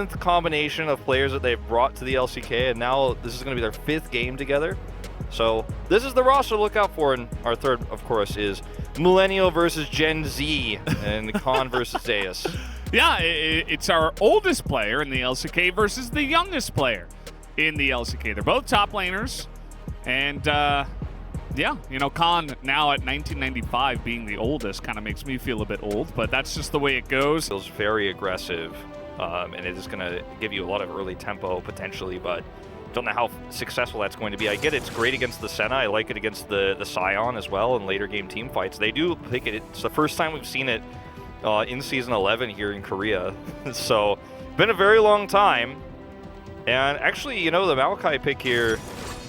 7th combination of players that they've brought to the LCK, and now this is going to be their 5th game together. So this is the roster to look out for, and our third, of course, is Millennial versus Gen Z, and Khan versus Zeus. Yeah, it's our oldest player in the LCK versus the youngest player in the LCK. They're both top laners, and yeah, you know, Khan now at 1995 being the oldest kind of makes me feel a bit old, but that's just the way it goes. Feels very aggressive, and it is going to give you a lot of early tempo potentially, but don't know how successful that's going to be. I get it's great against the Senna. I like it against the Scion as well in later game team fights. They do pick it. It's the first time we've seen it in Season 11 here in Korea. So, been a very long time. And actually, you know, the Maokai pick here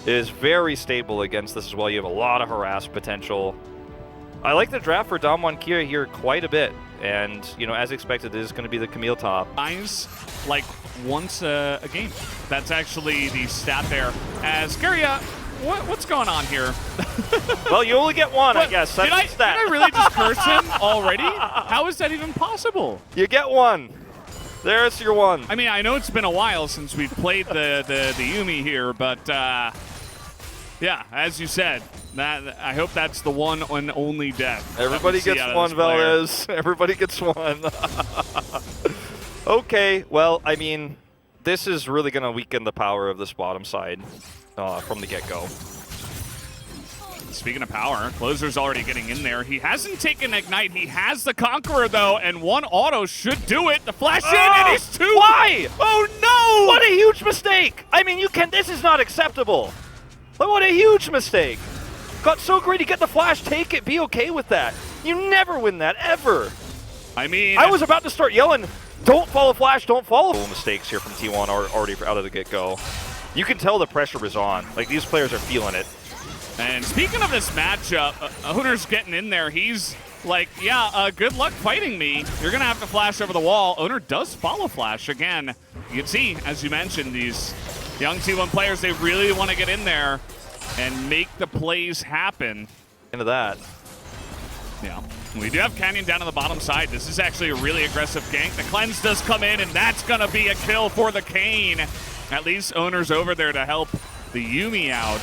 is very stable against this as well. You have a lot of harass potential. I like the draft for Damwon Kia here quite a bit. And, you know, as expected, this is going to be the Camille top. Eyes like once a game. That's actually the stat there. As Garia, what's going on here? Well, you only get one, I guess. That's the stat. Did I really just curse him already? How is that even possible? You get one. There's your one. I mean, I know it's been a while since we've played the Yumi here, but yeah, as you said, that I hope that's the one and only death. Everybody gets one, Valdez. Everybody gets one. Okay, well, I mean, this is really going to weaken the power of this bottom side from the get-go. Speaking of power, Closer's already getting in there. He hasn't taken Ignite. He has the Conqueror, though, and one auto should do it. The flash in, and he's two. Why? Oh, no! What a huge mistake! I mean, this is not acceptable. But what a huge mistake. Got so greedy, get the flash, take it, be okay with that. You never win that, ever. I mean, I was about to start yelling, don't follow flash, don't follow. Mistakes here from T1 already out of the get-go. You can tell the pressure is on. Like, these players are feeling it. And speaking of this matchup, Owner's getting in there. He's like, yeah, good luck fighting me. You're going to have to flash over the wall. Owner does follow flash again. You can see, as you mentioned, these young T1 players, they really want to get in there and make the plays happen. Into that. Yeah. We do have Canyon down on the bottom side. This is actually a really aggressive gank. The cleanse does come in, and that's going to be a kill for the Kane. At least Owner's over there to help the Yumi out.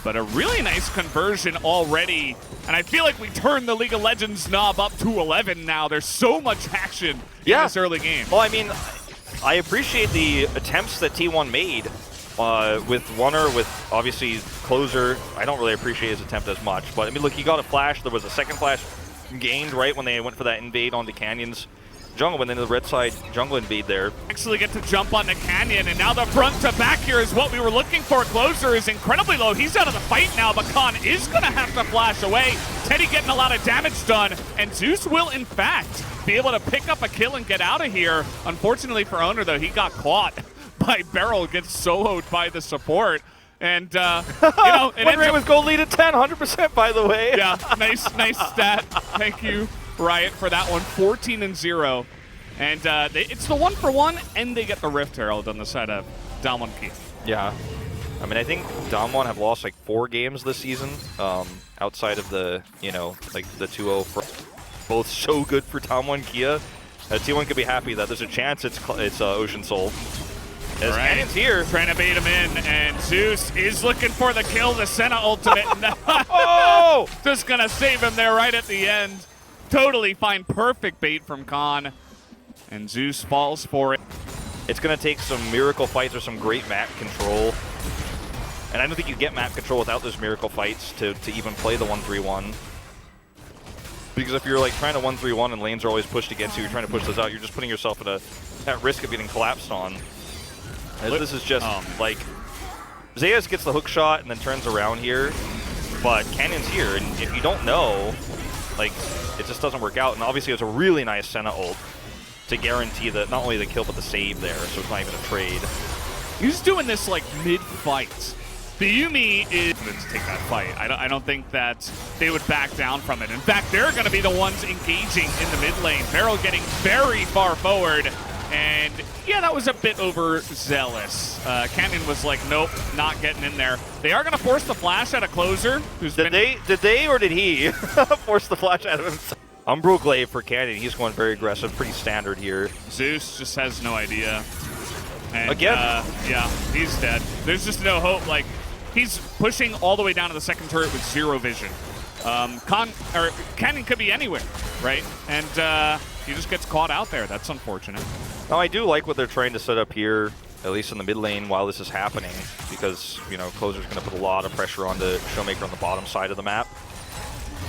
But a really nice conversion already. And I feel like we turned the League of Legends knob up to 11 now. There's so much action in this early game. Well, I mean, I appreciate the attempts that T1 made with Wunner, with obviously Closer. I don't really appreciate his attempt as much. But I mean, look, he got a flash. There was a second flash gained right when they went for that invade onto Canyon's jungle, and then the red side jungle invade there. Actually get to jump on the Canyon, and now the front to back here is what we were looking for. Closer is incredibly low. He's out of the fight now, but Khan is going to have to flash away. Teddy getting a lot of damage done, and Zeus will, in fact, be able to pick up a kill and get out of here. Unfortunately for Owner, though, he got caught by Beryl, gets soloed by the support. And, you know, Win rate with gold lead at 10, 100% by the way. Yeah, nice stat. Thank you, Riot, for that one. 14-0. And it's the 1-for-1, and they get the Rift Herald on the side of Damwon Kia. Yeah. I mean, I think Damwon have lost like 4 games this season, outside of the, you know, like the 2-0. Both so good for Damwon Kia. T1 could be happy that there's a chance it's Ocean Soul. As Canyon's here. Trying to bait him in, and Zeus is looking for the kill, the Senna ultimate. Oh! Just going to save him there right at the end. Totally fine, perfect bait from Khan. And Zeus falls for it. It's going to take some miracle fights or some great map control. And I don't think you get map control without those miracle fights to even play the 1-3-1. Because if you're like trying to 1-3-1 and lanes are always pushed against you, you're trying to push those out, you're just putting yourself at risk of getting collapsed on. As this is just like, Zeus gets the hook shot and then turns around here, but Canyon's here, and if you don't know, like, it just doesn't work out. And obviously it's a really nice Senna ult to guarantee that not only the kill but the save there, so it's not even a trade. He's doing this like mid-fight. The Yumi is going to take that fight. I don't think that they would back down from it. In fact, they're going to be the ones engaging in the mid lane. Beryl getting very far forward. And yeah, that was a bit overzealous. Canyon was like, nope, not getting in there. They are going to force the flash out of Closer. Did they or did he force the flash out of him? Umbro Glaive for Canyon. He's going very aggressive, pretty standard here. Zeus just has no idea. And, again. Yeah, he's dead. There's just no hope. Like, he's pushing all the way down to the second turret with zero vision. Canyon could be anywhere, right? And he just gets caught out there. That's unfortunate. Now, I do like what they're trying to set up here, at least in the mid lane while this is happening, because, you know, Closer's going to put a lot of pressure on the Showmaker on the bottom side of the map.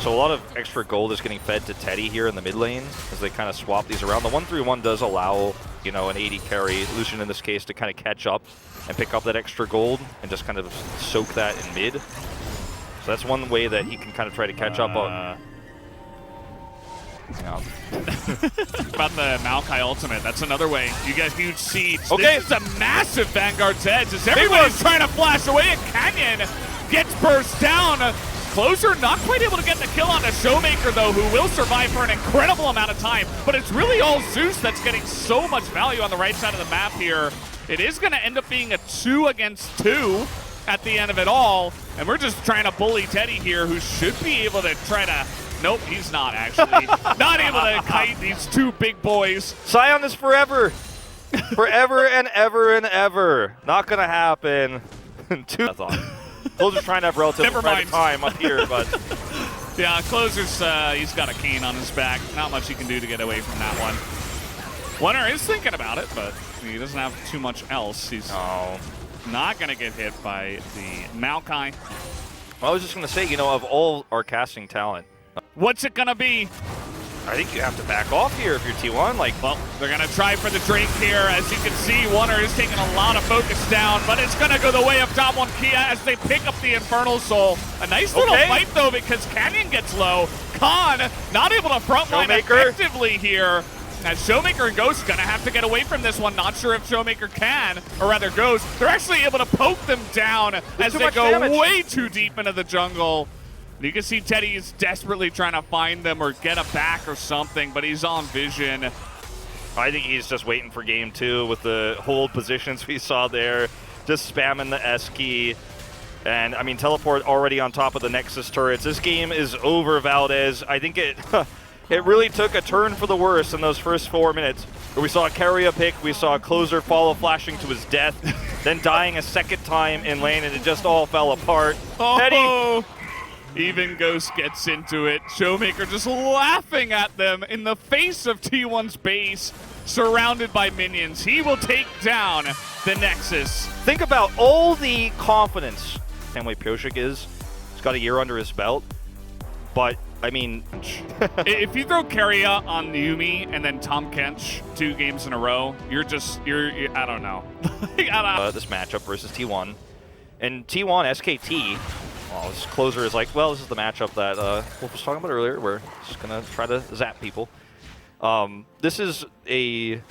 So a lot of extra gold is getting fed to Teddy here in the mid lane as they kind of swap these around. The 1-3-1 does allow, you know, an 80 carry, Lucian in this case, to kind of catch up and pick up that extra gold and just kind of soak that in mid. So that's one way that he can kind of try to catch up on. Yeah. About the Maokai ultimate, that's another way. You get huge seeds. Okay. This is a massive Vanguard's edge as everybody's trying to flash away and Canyon gets burst down. Closer not quite able to get the kill on the Showmaker though, who will survive for an incredible amount of time. But it's really all Zeus that's getting so much value on the right side of the map here. It is going to end up being a 2 against 2 at the end of it all. And we're just trying to bully Teddy here, who should be able to try to... Nope, he's not actually. Not able to kite these two big boys. Sion is forever. Forever and ever and ever. Not going to happen. That's awesome. Closer's trying to have relative time up here, but... Yeah, Closer's, he's got a cane on his back. Not much he can do to get away from that one. Winner is thinking about it, but he doesn't have too much else. He's not going to get hit by the Maokai. Well, I was just going to say, you know, of all our casting talent, what's it going to be? I think you have to back off here if you're T1. Like, well, they're going to try for the Drake here. As you can see, Wunner is taking a lot of focus down, but it's going to go the way of Top 1 Kia as they pick up the Infernal Soul. A nice little fight, though, because Canyon gets low. Khan not able to frontline effectively here. As Showmaker and Ghost going to have to get away from this one. Not sure if Showmaker can, or rather Ghost. They're actually able to poke them down as they go way too deep into the jungle. You can see Teddy is desperately trying to find them or get a back or something, but he's on vision. I think he's just waiting for game 2 with the hold positions we saw there. Just spamming the S key. And, I mean, teleport already on top of the Nexus turrets. This game is over, Valdez. I think it really took a turn for the worse in those first 4 minutes. Where we saw a carry pick, we saw a Closer follow flashing to his death, then dying a second time in lane, and it just all fell apart. Teddy! Even Ghost gets into it. Showmaker just laughing at them in the face of T1's base, surrounded by minions. He will take down the Nexus. Think about all the confidence Stanley Pioshik is. He's got a year under his belt. But, I mean... if you throw Keria on Yumi and then Tom Kench 2 games in a row, you're I don't know. This matchup versus T1. And T1, SKT... Well, this Closer is like, well, this is the matchup that Wolf was talking about earlier. We're just going to try to zap people. This is a team,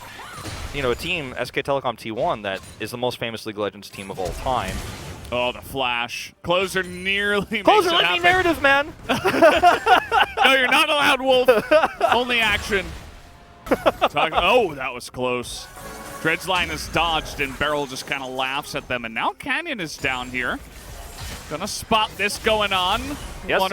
SK Telecom T1, that is the most famous League of Legends team of all time. Oh, the flash. Closer nearly Closer, let me narrative, man! No, you're not allowed, Wolf. Only action. Oh, that was close. Dredgeline is dodged, and Beryl just kind of laughs at them. And now Canyon is down here. Gonna spot this going on. Yes,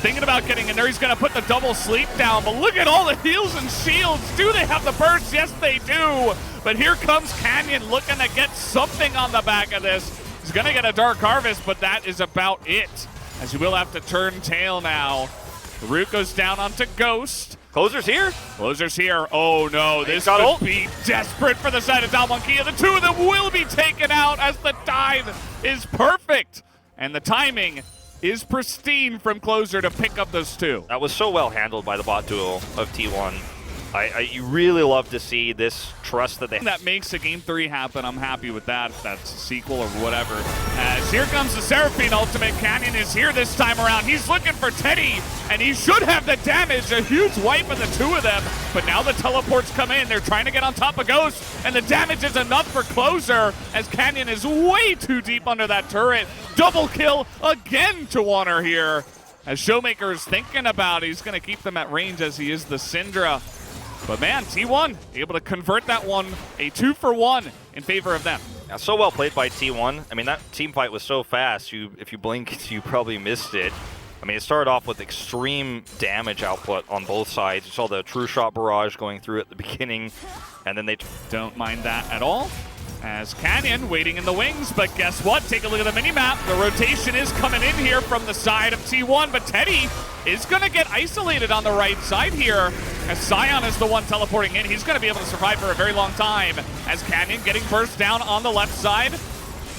thinking about getting in there. He's gonna put the double sleep down, but look at all the heals and shields. Do they have the burst? Yes, they do. But here comes Canyon looking to get something on the back of this. He's gonna get a Dark Harvest, but that is about it. As you will have to turn tail now. The root goes down onto Ghost. Closer's here. Closer's here. Oh no, this could be desperate for the side of Dalmon Kia. The two of them will be taken out as the dive is perfect. And the timing is pristine from Closer to pick up those two. That was so well handled by the bot duo of T1. You really love to see this trust that they have. That makes a game 3 happen. I'm happy with that, if that's a sequel or whatever. As here comes the Seraphine ultimate. Canyon is here this time around. He's looking for Teddy, and he should have the damage. A huge wipe of the two of them. But now the teleports come in. They're trying to get on top of Ghost, and the damage is enough for Closer as Canyon is way too deep under that turret. Double kill again to Wunner here. As Showmaker is thinking about it, he's going to keep them at range as he is the Syndra. But man, T1 able to convert that one, a 2-for-1 in favor of them. Yeah, so well played by T1. I mean, that team fight was so fast, if you blinked, you probably missed it. I mean, it started off with extreme damage output on both sides. You saw the true shot barrage going through at the beginning, and then they... Don't mind that at all. As Canyon waiting in the wings, but guess what? Take a look at the mini-map. The rotation is coming in here from the side of T1, but Teddy is going to get isolated on the right side here. As Sion is the one teleporting in, he's going to be able to survive for a very long time. As Canyon getting burst down on the left side.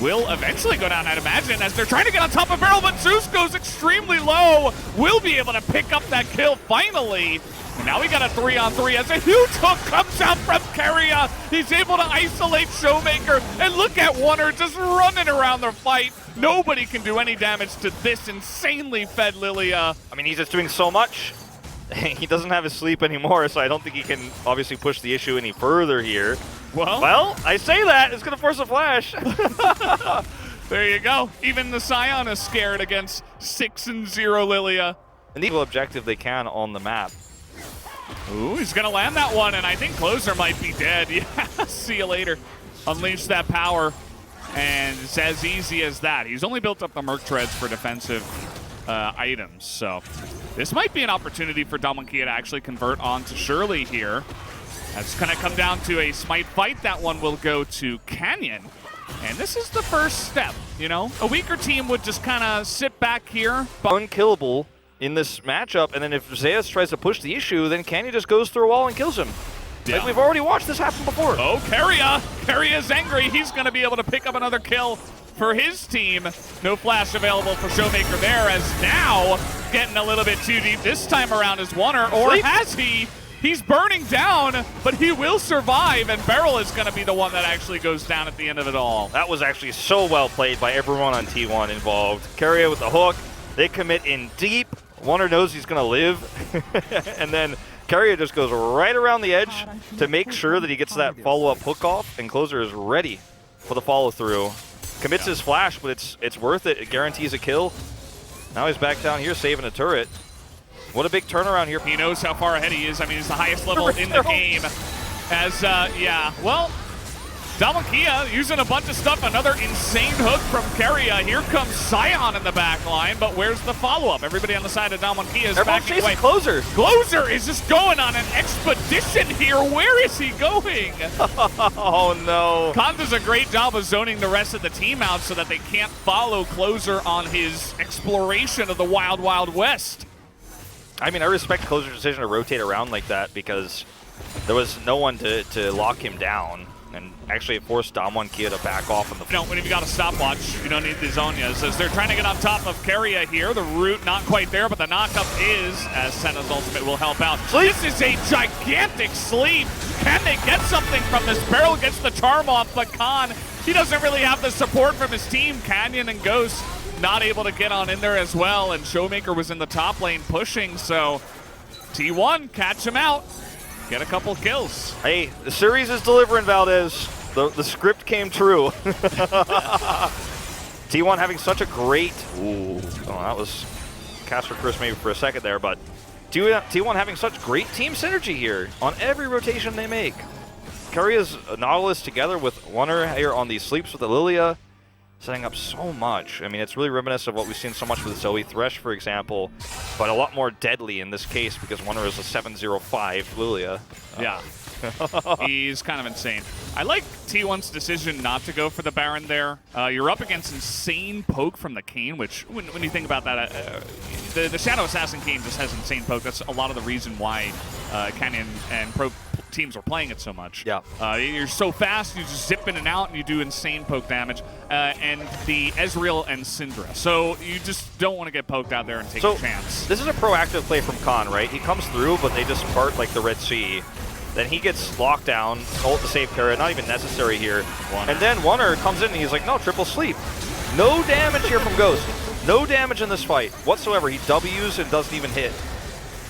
Will eventually go down, I'd imagine, as they're trying to get on top of Barrel, but Zeus goes extremely low. Will be able to pick up that kill finally. And now we got a 3-on-3 as a huge hook comes out from Keria. He's able to isolate Showmaker, and look at Wonder just running around the fight. Nobody can do any damage to this insanely fed Lilia. I mean, he's just doing so much. He doesn't have his sleep anymore, so I don't think he can obviously push the issue any further here. Well, I say that. It's going to force a flash. There you go. Even the Sion is scared against 6-0 Lilia. And the objective they can on the map. Ooh, he's going to land that one, and I think Closer might be dead. Yeah, see you later. Unleash that power, and it's as easy as that. He's only built up the Merc Treads for defensive items, so this might be an opportunity for Dalmonkia to actually convert onto Shirley here. That's going to come down to a smite fight. That one will go to Canyon. And this is the first step, you know? A weaker team would just kind of sit back here. Unkillable in this matchup, and then if Zeus tries to push the issue, then Canyon just goes through a wall and kills him. Yeah. Like we've already watched this happen before. Oh, Keria! Keria's angry. He's going to be able to pick up another kill for his team. No flash available for Showmaker there, as now getting a little bit too deep this time around is Wonder, or has he? He's burning down, but he will survive, and Beryl is going to be the one that actually goes down at the end of it all. That was actually so well played by everyone on T1 involved. Keria with the hook. They commit in deep. Wonder knows he's going to live. And then Keria just goes right around the edge to make sure that he gets that follow-up hook off, and Closer is ready for the follow-through. Commits his flash, but it's worth it. It guarantees a kill. Now he's back down here saving a turret. What a big turnaround here. He knows how far ahead he is. I mean, he's the highest level in the game. As, yeah, well, Dalmonkia using a bunch of stuff. Another insane hook from Keria. Here comes Sion in the back line, but where's the follow-up? Everybody on the side of Dalmonkia is backing away. Closer. Closer is just going on an expedition here. Where is he going? Oh, no. Khan does a great job of zoning the rest of the team out so that they can't follow Closer on his exploration of the Wild Wild West. I mean, I respect Closer's decision to rotate around like that because there was no one to lock him down. And actually it forced Dalmonkia to back off on the... No, when you've got a stopwatch, you don't need the Zonias. As they're trying to get on top of Keria here, the root not quite there, but the knockup is, as Senna's ultimate will help out. This is a gigantic sleep. Can they get something from this? Beryl gets the charm off, but Khan, he doesn't really have the support from his team. Canyon and Ghost not able to get on in there as well, and Showmaker was in the top lane pushing, so T1 catch him out. Get a couple kills. Hey, the series is delivering, Valdez. The script came true. T1 having such a great... Ooh, oh, that was Casper Chris maybe for a second there, but T1 having such great team synergy here on every rotation they make. Keria's Nautilus together with Wonder here on these sleeps with the Lilia, setting up so much. I mean, it's really reminiscent of what we've seen so much with Zoe Thresh, for example, but a lot more deadly in this case because Wonder is a 7-0-5 Lilia. Yeah. He's kind of insane. I like T1's decision not to go for the Baron there. You're up against insane poke from the Kayn, which, when you think about that, the Shadow Assassin Kayn just has insane poke. That's a lot of the reason why Canyon and Pro teams are playing it so much. Yeah. You're so fast, you just zip in and out, and you do insane poke damage. And the Ezreal and Syndra. So you just don't want to get poked out there and take a chance. This is a proactive play from Khan, right? He comes through, but they just part like the Red Sea. Then he gets locked down, ult to save Keria, not even necessary here. And then Wonder comes in and he's like, no, triple sleep. No damage here from Ghost. No damage in this fight whatsoever. He W's and doesn't even hit.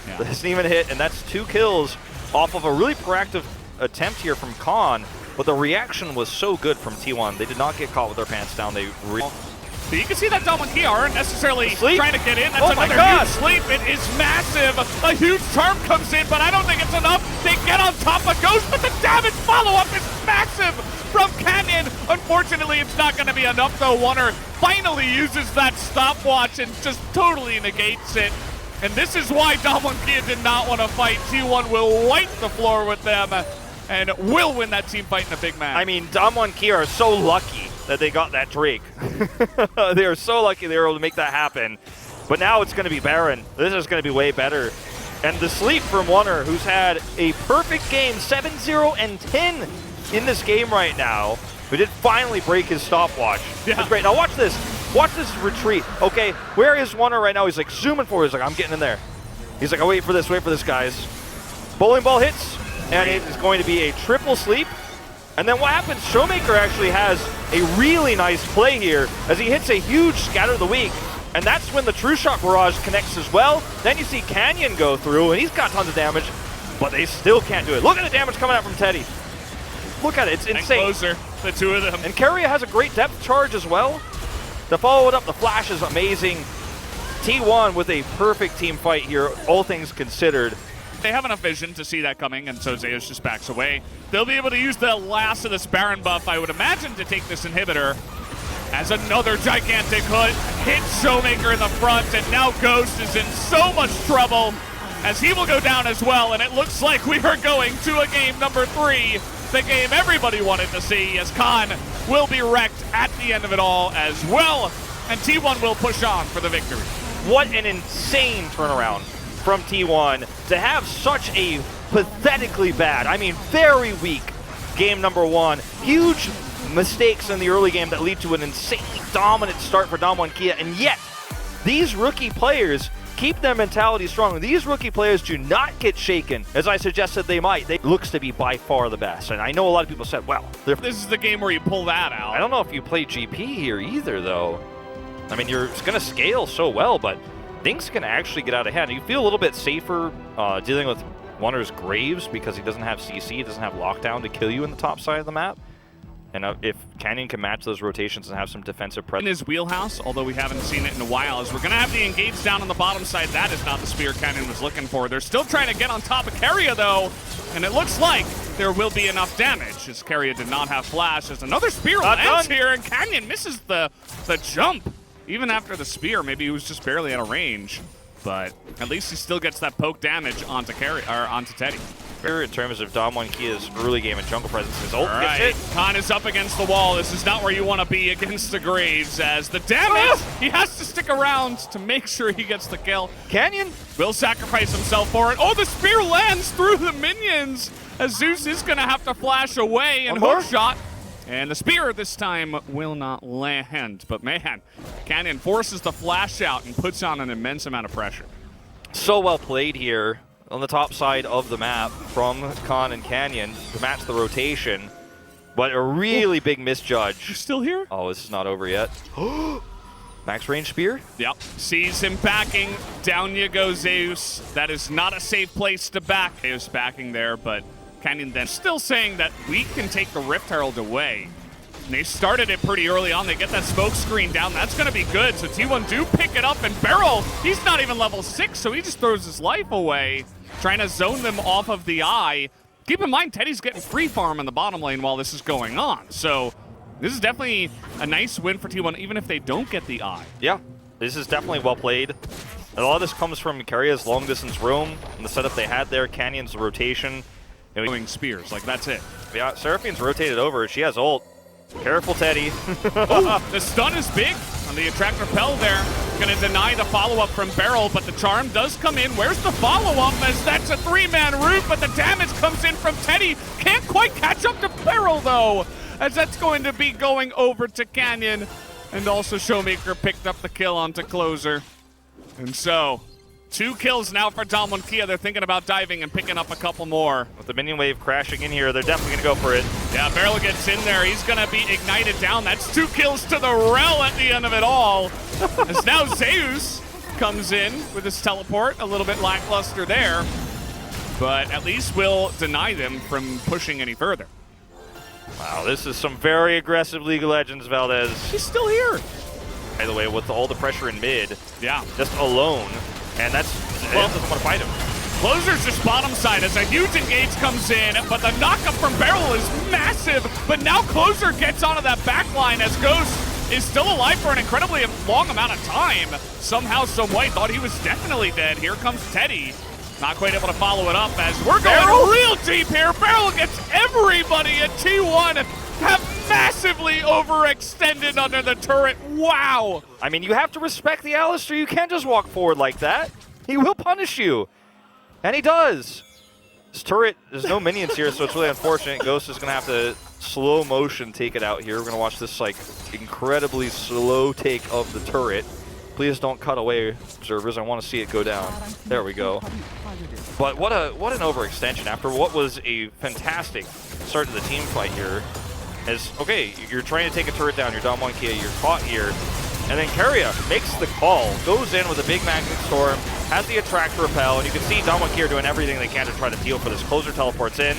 Yeah. Doesn't even hit, and that's 2 kills off of a really proactive attempt here from Khan. But the reaction was so good from T1. They did not get caught with their pants down. They So you can see that Dalmonkia aren't necessarily trying to get in. That's another huge sleep. It is massive. A huge charm comes in, but I don't think it's enough. They get on top of Ghost, but the damage follow-up is massive from Canyon. Unfortunately, it's not going to be enough, though. Wonder finally uses that stopwatch and just totally negates it. And this is why Dalmonkia did not want to fight. T1 will wipe the floor with them and will win that team fight in a big match. I mean, Damwon and Kia are so lucky that they got that Drake. They are so lucky they were able to make that happen. But now it's going to be Braon. This is going to be way better. And the sleep from Wunner, who's had a perfect game, 7-0 and 10 in this game right now, who did finally break his stopwatch. Yeah. That's great. Now watch this. Watch this retreat. Okay, where is Wunner right now? He's like zooming forward. He's like, I'm getting in there. He's like, oh, wait for this, guys. Bowling ball hits, and it is going to be a triple sleep. And then what happens? Showmaker actually has a really nice play here as he hits a huge Scatter of the Weak. And that's when the True Shot Barrage connects as well. Then you see Canyon go through, and he's got tons of damage, but they still can't do it. Look at the damage coming out from Teddy. Look at it, it's insane. And Closer, the two of them. And Keria has a great depth charge as well. To follow it up, the flash is amazing. T1 with a perfect team fight here, all things considered. They have enough vision to see that coming, and so Zeus just backs away. They'll be able to use the last of this Baron buff, I would imagine, to take this inhibitor. As another gigantic hood hits Showmaker in the front, and now Ghost is in so much trouble as he will go down as well, and it looks like we are going to a game number 3, the game everybody wanted to see, as Khan will be wrecked at the end of it all as well, and T1 will push on for the victory. What an insane turnaround from T1 to have such a pathetically bad, I mean very weak game number 1. Huge mistakes in the early game that lead to an insanely dominant start for Damwon and Kia, and yet these rookie players keep their mentality strong. These rookie players do not get shaken, as I suggested they might. They looks to be by far the best, and I know a lot of people said, well, this is the game where you pull that out. I don't know if you play GP here either, though. I mean, you're going to scale so well, but things can actually get out of hand. You feel a little bit safer dealing with Wunner's Graves because he doesn't have CC, he doesn't have lockdown to kill you in the top side of the map. And if Canyon can match those rotations and have some defensive presence. In his wheelhouse, although we haven't seen it in a while, as we're going to have the engage down on the bottom side. That is not the spear Canyon was looking for. They're still trying to get on top of Keria, though, and it looks like there will be enough damage, as Keria did not have flash. As another spear lands here, and Canyon misses the jump. Even after the spear, maybe he was just barely out of range. But at least he still gets that poke damage onto onto Teddy. In terms of Damwon and Kia's early game and jungle presence, his ult gets hit. Khan is up against the wall. This is not where you want to be against the Graves, as the damage, he has to stick around to make sure he gets the kill. Canyon will sacrifice himself for it. Oh, the spear lands through the minions, as Zeus is going to have to flash away and hook shot. And the spear this time will not land. But man, Canyon forces the flash out and puts on an immense amount of pressure. So well played here on the top side of the map from Khan and Canyon to match the rotation. But a really big misjudge. You're still here? Oh, this is not over yet. Max range spear? Yep. Sees him backing. Down you go, Zeus. That is not a safe place to back. Zeus backing there, but Canyon then still saying that we can take the Rift Herald away. And they started it pretty early on. They get that smoke screen down. That's going to be good. So T1 do pick it up, and Beryl, he's not even level 6, so he just throws his life away, trying to zone them off of the eye. Keep in mind, Teddy's getting free farm in the bottom lane while this is going on. So this is definitely a nice win for T1, even if they don't get the eye. Yeah, this is definitely well played. A lot of this comes from Keria's long distance roam and the setup they had there, Canyon's rotation. Doing spears, like that's it. Yeah, Seraphine's rotated over. She has ult. Careful, Teddy. Oh, the stun is big on the attract repel there. Gonna deny the follow-up from Beryl, but the charm does come in. Where's the follow-up? As that's a 3-man root, but the damage comes in from Teddy. Can't quite catch up to Beryl, though, as that's going to be going over to Canyon. And also Showmaker picked up the kill onto Closer. And so 2 kills now for Damwon and Kia. They're thinking about diving and picking up a couple more. With the minion wave crashing in here, they're definitely going to go for it. Yeah, Beryl gets in there. He's going to be ignited down. That's 2 kills to the Rel at the end of it all. As now Zeus comes in with his teleport. A little bit lackluster there. But at least will deny them from pushing any further. Wow, this is some very aggressive League of Legends, Valdez. She's still here. By the way, with all the pressure in mid, yeah, just alone. And that's, well, doesn't want to fight him. Closer's just bottom side as a huge engage comes in, but the knockup from Beryl is massive. But now Closer gets onto that back line as Ghost is still alive for an incredibly long amount of time. Somehow, some way, thought he was definitely dead. Here comes Teddy. Not quite able to follow it up as we're going real deep here. Barrel gets everybody at T1 have massively overextended under the turret. Wow. I mean, you have to respect the Alistair. You can't just walk forward like that. He will punish you. And he does. This turret, there's no minions here, so it's really unfortunate. Ghost is going to have to slow motion take it out here. We're going to watch this like incredibly slow take of the turret. Please don't cut away, observers. I want to see it go down. There we go. But what an overextension after what was a fantastic start to the team fight here. As, okay, you're trying to take a turret down, you're down 1 Kia, you're caught here. And then Keria makes the call, goes in with a big Magnet Storm, has the Attract Repel, and you can see Don Kia doing everything they can to try to deal for this. Closer teleports in.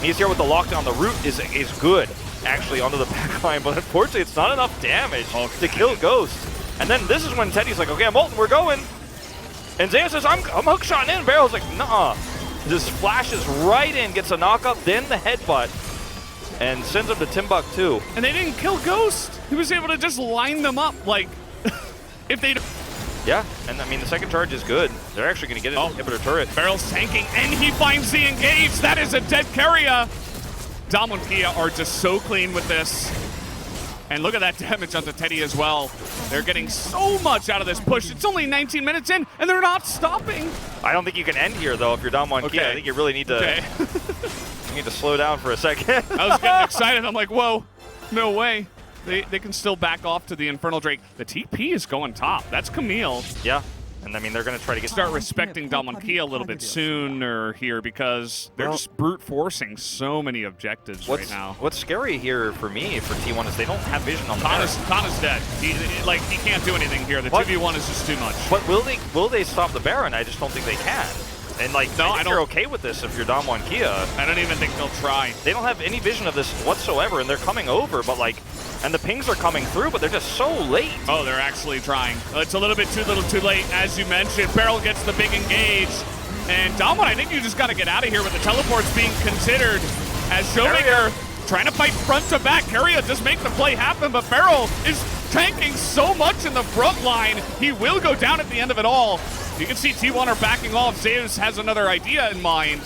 He's here with the lockdown. The root is good, actually, onto the backline, but unfortunately it's not enough damage to kill Ghost. And then this is when Teddy's like, okay, I'm ulting, we're going. And Zaya says, I'm hookshotting in. Barrel's like, nah. Just flashes right in, gets a knockup, then the headbutt, and sends him to Timbuktu. And they didn't kill Ghost. He was able to just line them up like if they... Yeah, and I mean, the second charge is good. They're actually going to get an inhibitor turret. Barrel's tanking, and he finds the engage. That is a dead Keria. Dom and Kia are just so clean with this. And look at that damage onto Teddy as well. They're getting so much out of this push. It's only 19 minutes in, and they're not stopping. I don't think you can end here, though, if you're down 1 Kia. I think you really need to... You need to slow down for a second. I was getting excited. I'm like, whoa, no way. They can still back off to the Infernal Drake. The TP is going top. That's Camille. Yeah. And I mean, they're going to try to start respecting Dalmon Kia a little bit sooner here because they're just brute forcing so many objectives right now. What's scary here for me for T1 is they don't have vision on the Kana's dead. He can't do anything here. The 2v1 is just too much. But will they stop the Baron? I just don't think they can. And like, no, I think you're okay with this if you're Dom 1 Kia. I don't even think they'll try. They don't have any vision of this whatsoever, and they're coming over, but like, and the pings are coming through, but they're just so late. Oh, they're actually trying. It's a little bit too little too late, as you mentioned. Barrel gets the big engage. And Dalmon, I think you just got to get out of here with the teleports being considered. As Showmaker trying to fight front to back. Keria does make the play happen, but Barrel is tanking so much in the front line. He will go down at the end of it all. You can see T1 are backing off. Zeus has another idea in mind,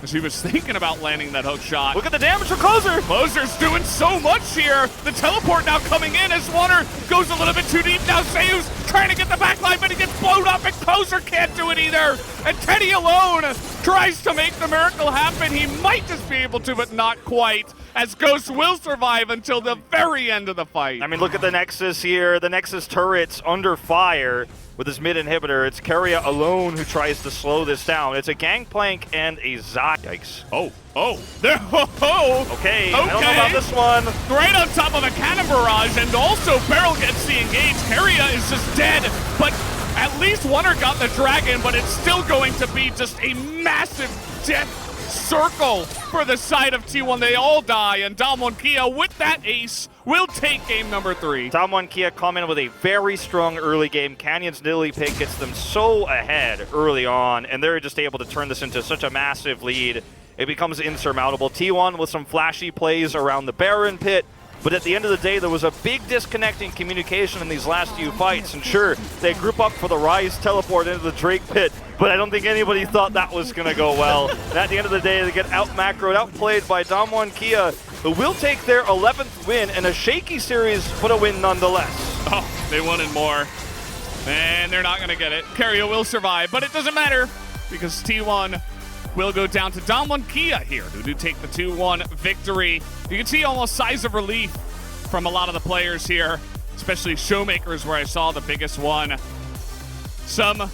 as he was thinking about landing that hook shot. Look at the damage for Closer. Closer's doing so much here. The teleport now coming in as Wanner goes a little bit too deep. Now Zeus trying to get the backline, but he gets blown up, and Closer can't do it either. And Teddy alone tries to make the miracle happen. He might just be able to, but not quite, as Ghost will survive until the very end of the fight. I mean, look at the Nexus here. The Nexus turret's under fire. With his mid inhibitor, it's Keria alone who tries to slow this down. It's a Gangplank and a Zai. Yikes. Okay, I don't know about this one. Right on top of a cannon barrage, and also Barrel gets the engage. Keria is just dead, but at least Wonder got the dragon, but it's still going to be just a massive death circle for the side of T1. They all die, and Dalmon Kia with that ace will take game number 3. Dalmon Kia come in with a very strong early game. Canyon's Nilly pick gets them so ahead early on, and they're just able to turn this into such a massive lead. It becomes insurmountable. T1 with some flashy plays around the Baron pit, but at the end of the day, there was a big disconnect in communication in these last few fights. And sure, they group up for the Rise teleport into the Drake pit, but I don't think anybody thought that was going to go well. And at the end of the day, they get out-macroed, outplayed by Damwon Kia, who will take their 11th win in a shaky series, but a win nonetheless. Oh, they wanted more. And they're not going to get it. Keria will survive, but it doesn't matter because T1 will go down to Damwon Kia here, who do take the 2-1 victory. You can see almost sighs of relief from a lot of the players here, especially Showmakers, where I saw the biggest one. Some